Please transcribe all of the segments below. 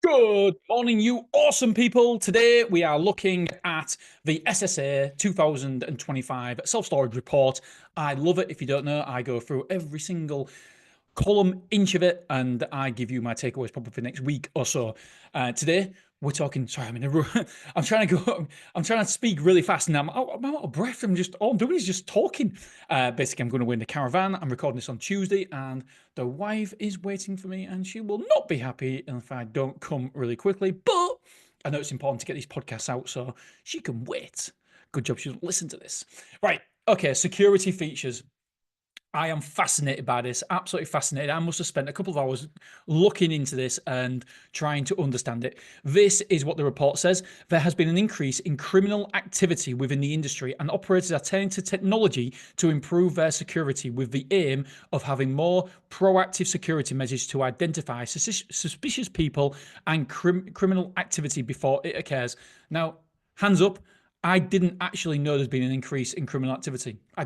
Good morning, you awesome people. Today we are looking at the SSA 2025 self-storage report. I love it. If you don't know, I go through every single column, inch of it, and I give you my takeaways probably for next week or so. Today we're talking. Sorry, I'm in a I'm trying to go. I'm trying to speak really fast, and I'm out of breath. All I'm doing is just talking. Basically, I'm going to win the caravan. I'm recording this on Tuesday, and the wife is waiting for me, and she will not be happy if I don't come really quickly. But I know it's important to get these podcasts out, so she can wait. Good job she doesn't listen to this. Right. Okay. Security features. I am fascinated by this, absolutely fascinated. I must have spent a couple of hours looking into this and trying to understand it. This is what the report says. There has been an increase in criminal activity within the industry, and operators are turning to technology to improve their security with the aim of having more proactive security measures to identify suspicious people and criminal activity before it occurs. Now, hands up. I didn't actually know there's been an increase in criminal activity. I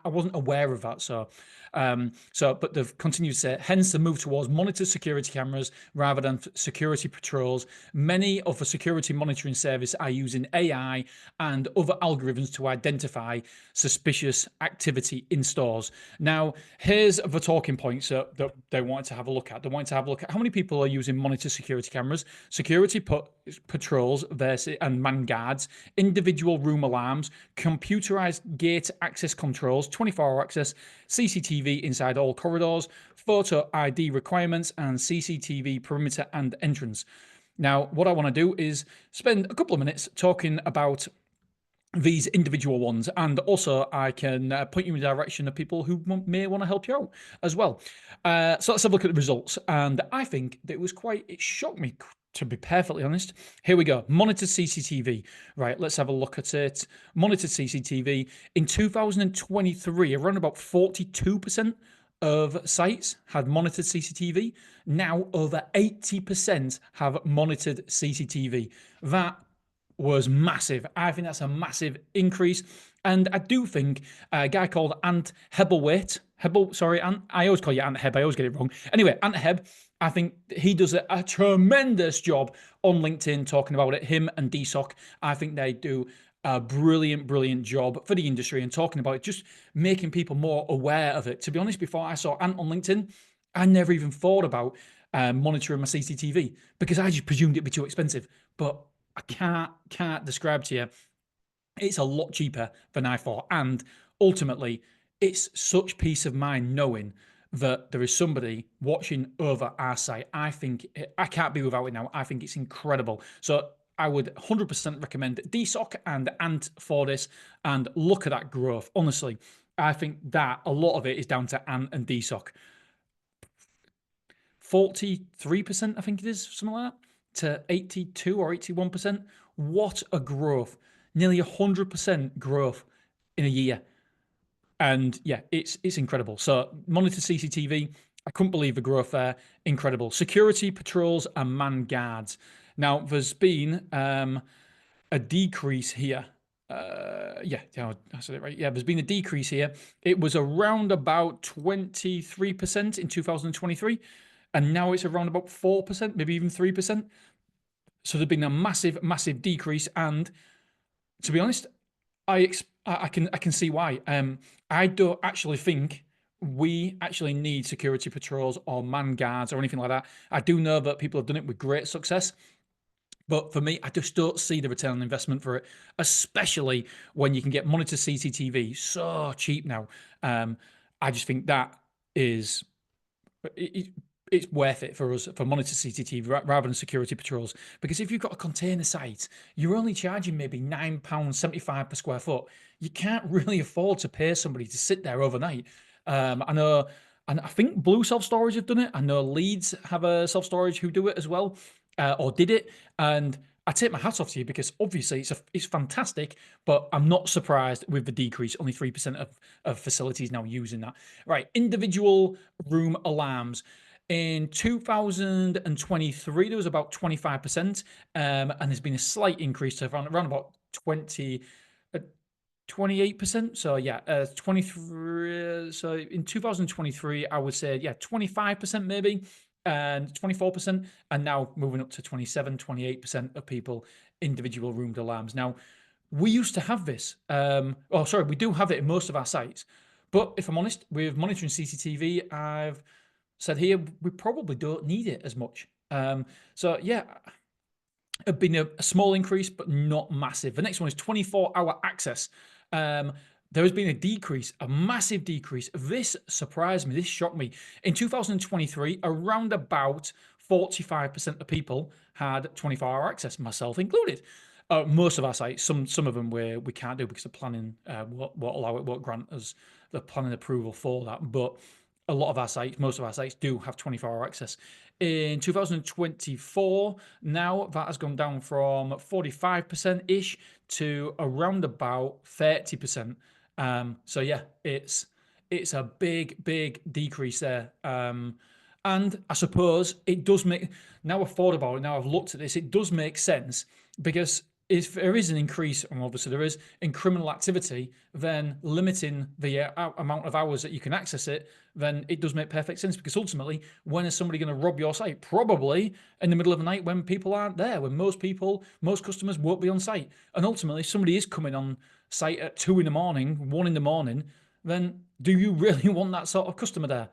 wasn't aware of that. But they've continued to say, hence the move towards monitored security cameras rather than security patrols. Many of the security monitoring service are using AI and other algorithms to identify suspicious activity in stores. Now, here's the talking points that they wanted to have a look at. They wanted to have a look at how many people are using monitored security cameras, security patrols and man guards, individual room alarms, computerized gate access controls, 24-hour access, CCTV inside all corridors, photo ID requirements, and CCTV perimeter and entrance. Now, what I want to do is spend a couple of minutes talking about these individual ones, and also I can point you in the direction of people who may want to help you out as well. So let's have a look at the results, and I think that it shocked me, to be perfectly honest. Here we go. Monitored CCTV. Right, let's have a look at it. Monitored CCTV. In 2023, around about 42% of sites had monitored CCTV. Now over 80% have monitored CCTV. That was massive. I think that's a massive increase. And I do think a guy called Ant Hebelwaite, I always call you Ant Heb, I always get it wrong. Anyway, Ant Heb, I think he does a tremendous job on LinkedIn talking about it. Him and DSOC, I think they do a brilliant job for the industry and talking about it, just making people more aware of it. To be honest, before I saw Ant on LinkedIn, I never even thought about monitoring my CCTV because I just presumed it'd be too expensive. But I can't describe to you. It's a lot cheaper than I thought, and ultimately, it's such peace of mind knowing that there is somebody watching over our site. I can't be without it now. I think it's incredible. So I would 100% recommend DSOC and Ant for this, and look at that growth. Honestly, I think that a lot of it is down to Ant and DSOC. 43%, I think it is, something like that, to 82 or 81%. What a growth. Nearly 100% growth in a year. And yeah, it's incredible. So monitor CCTV, I couldn't believe the growth there. Incredible. Security patrols and man guards. Now, there's been a decrease here. I said it right. Yeah, there's been a decrease here. It was around about 23% in 2023. And now it's around about 4%, maybe even 3%. So there's been a massive decrease. And to be honest, I can see why. I don't actually think we actually need security patrols or man guards or anything like that. I do know that people have done it with great success. But for me, I just don't see the return on investment for it, especially when you can get monitored CCTV so cheap now. I just think that is it's worth it for us for monitor CCTV rather than security patrols. Because if you've got a container site, you're only charging maybe £9.75 per square foot. You can't really afford to pay somebody to sit there overnight. I know, and I think Blue Self Storage have done it. I know Leeds have a self storage who do it as well, or did it. And I take my hat off to you because obviously it's fantastic, but I'm not surprised with the decrease. Only 3% of facilities now using that. Right, individual room alarms. In 2023, there was about 25%, and there's been a slight increase to around about 28%. So yeah, 23. So in 2023, I would say 25% maybe. and 24%, and now moving up to 27, 28% of people individual roomed alarms. Now, we used to have this. We do have it in most of our sites. But if I'm honest, with monitoring CCTV, I've said here we probably don't need it as much. So yeah, it'd been a small increase, but not massive. The next one is 24-hour access. There has been a decrease, a massive decrease. This surprised me. This shocked me. In 2023, around about 45% of people had 24-hour access, myself included. Most of our sites, some of them we can't do because the planning won't allow it, won't grant us the planning approval for that. But a lot of our sites, most of our sites do have 24-hour access. In 2024, now that has gone down from 45%-ish to around about 30%. So yeah, it's a big decrease there. And I suppose it does make, now I've thought about it, now I've looked at this, it does make sense, because if there is an increase, and obviously there is, in criminal activity, then limiting the amount of hours that you can access it, then it does make perfect sense, because ultimately, when is somebody going to rob your site? Probably in the middle of the night when people aren't there, when most customers won't be on site. And ultimately, if somebody is coming on site at 2 in the morning, 1 in the morning, then do you really want that sort of customer there?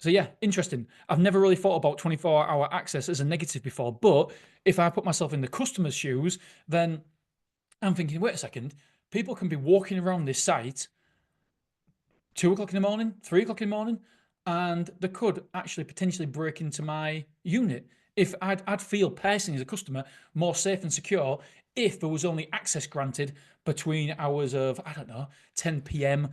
So yeah, interesting. I've never really thought about 24-hour access as a negative before, but if I put myself in the customer's shoes, then I'm thinking, wait a second, people can be walking around this site 2 o'clock in the morning, 3 o'clock in the morning, and they could actually potentially break into my unit. If I'd feel personally as a customer more safe and secure if there was only access granted between hours of, I don't know, 10 p.m.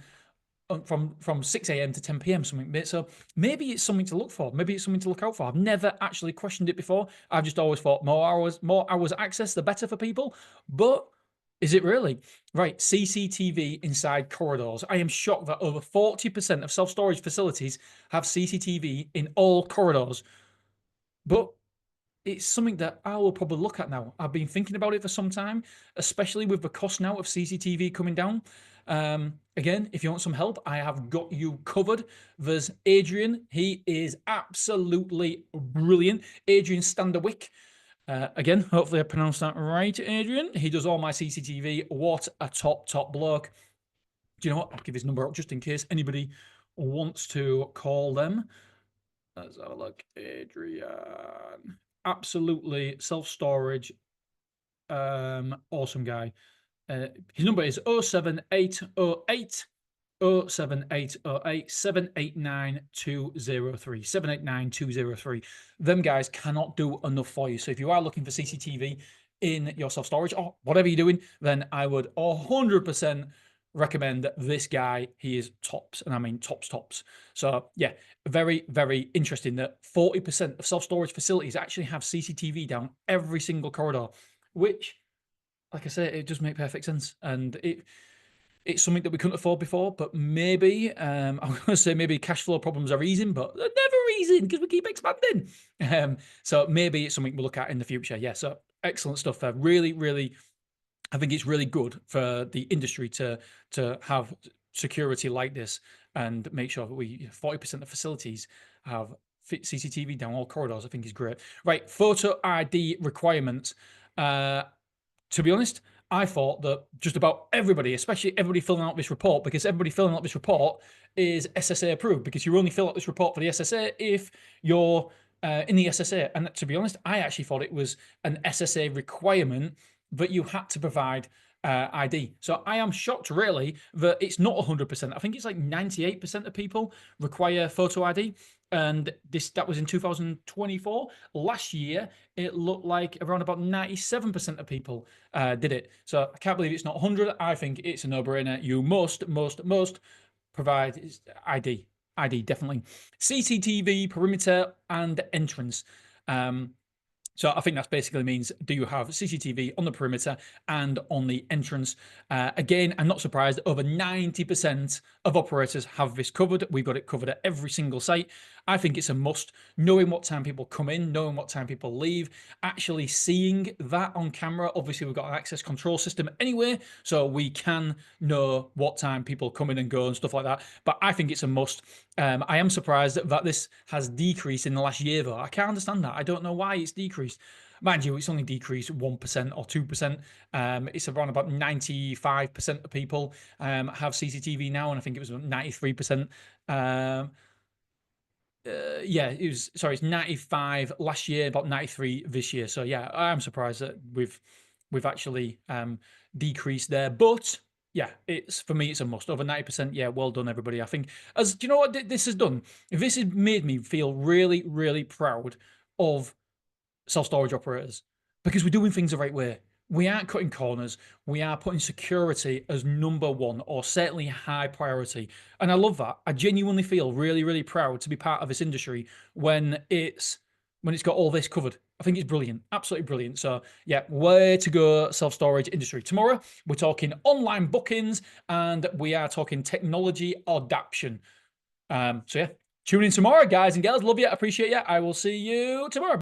From 6 a.m. to 10 p.m. something. So maybe it's something to look for. Maybe it's something to look out for. I've never actually questioned it before. I've just always thought more hours access, the better for people. But is it really? Right, CCTV inside corridors. I am shocked that over 40% of self-storage facilities have CCTV in all corridors. But it's something that I will probably look at now. I've been thinking about it for some time, especially with the cost now of CCTV coming down. Again, if you want some help, I have got you covered. There's Adrian. He is absolutely brilliant. Adrian Standerwick. Again, hopefully I pronounced that right, Adrian. He does all my CCTV. What a top bloke. Do you know what? I'll give his number out just in case anybody wants to call them. Let's have a look. Adrian. Absolutely self-storage. Awesome guy. His number is 07808 07808 789 203 789 203. Them guys cannot do enough for you. So if you are looking for CCTV in your self-storage or whatever you're doing, then I would 100% recommend this guy. He is tops, and I mean tops. So yeah, very interesting that 40% of self-storage facilities actually have CCTV down every single corridor, which, like I say, it does make perfect sense. And it's something that we couldn't afford before, but maybe, I'm going to say maybe cash flow problems are easing, but they're never easing because we keep expanding. So maybe it's something we'll look at in the future. Yeah, so excellent stuff there. Really, I think it's really good for the industry to have security like this and make sure that we 40% of facilities have CCTV down all corridors. I think is great. Right, photo ID requirements. To be honest, I thought that just about everybody, especially everybody filling out this report, because everybody filling out this report is SSA approved, because you only fill out this report for the SSA if you're in the SSA. And to be honest, I actually thought it was an SSA requirement that you had to provide ID. So I am shocked, really, that it's not 100%. I think it's like 98% of people require photo ID. And that was in 2024. Last year, it looked like around about 97% of people did it. So I can't believe it's not 100. I think it's a no-brainer. You must provide ID. ID, definitely. CCTV, perimeter, and entrance. So I think that basically means, do you have CCTV on the perimeter and on the entrance? Again, I'm not surprised. Over 90% of operators have this covered. We've got it covered at every single site. I think it's a must. Knowing what time people come in, knowing what time people leave, actually seeing that on camera. Obviously, we've got an access control system anyway, so we can know what time people come in and go and stuff like that. But I think it's a must. I am surprised that this has decreased in the last year, though. I can't understand that. I don't know why it's decreased. Mind you, it's only decreased 1% or 2%. It's around about 95% of people have CCTV now, and I think it was 93%. Yeah, it was, sorry, it's 95 last year, about 93 this year. So yeah, I'm surprised that we've actually decreased there. But yeah, it's, for me, it's a must. Over 90%. Yeah, well done, everybody. I think, as do you know what this has done? This has made me feel really, really proud of self-storage operators, because we're doing things the right way. We aren't cutting corners. We are putting security as number one, or certainly high priority. And I love that. I genuinely feel really, really proud to be part of this industry when it's got all this covered. I think it's brilliant, absolutely brilliant. So yeah, way to go, self-storage industry. Tomorrow, we're talking online bookings, and we are talking technology adoption. So yeah, tune in tomorrow, guys and girls. Love you, appreciate you. I will see you tomorrow.